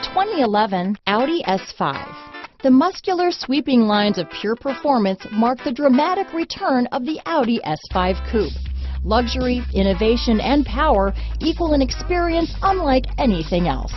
2011 Audi S5. The muscular sweeping lines of pure performance mark the dramatic return of the Audi S5 Coupe. Luxury, innovation, and power equal an experience unlike anything else.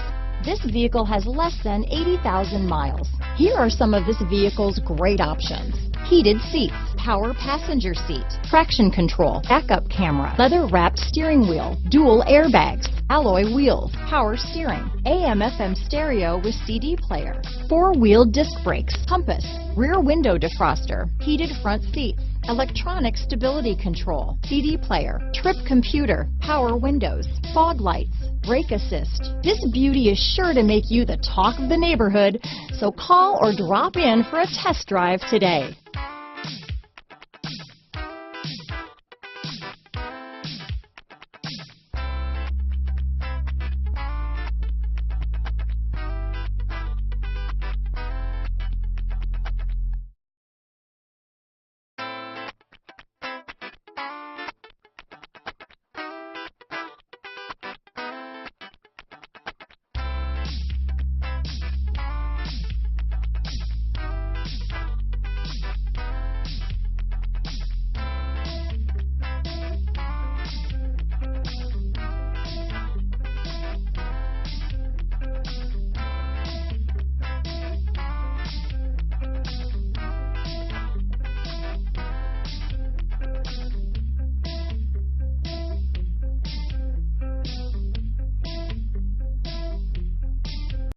This vehicle has less than 80,000 miles. Here are some of this vehicle's great options: heated seats, power passenger seat, traction control, backup camera, leather-wrapped steering wheel, dual airbags, alloy wheels, power steering, AM/FM stereo with CD player, four-wheel disc brakes, compass, rear window defroster, heated front seats, electronic stability control, CD player, trip computer, power windows, fog lights, brake assist. This beauty is sure to make you the talk of the neighborhood, so call or drop in for a test drive today.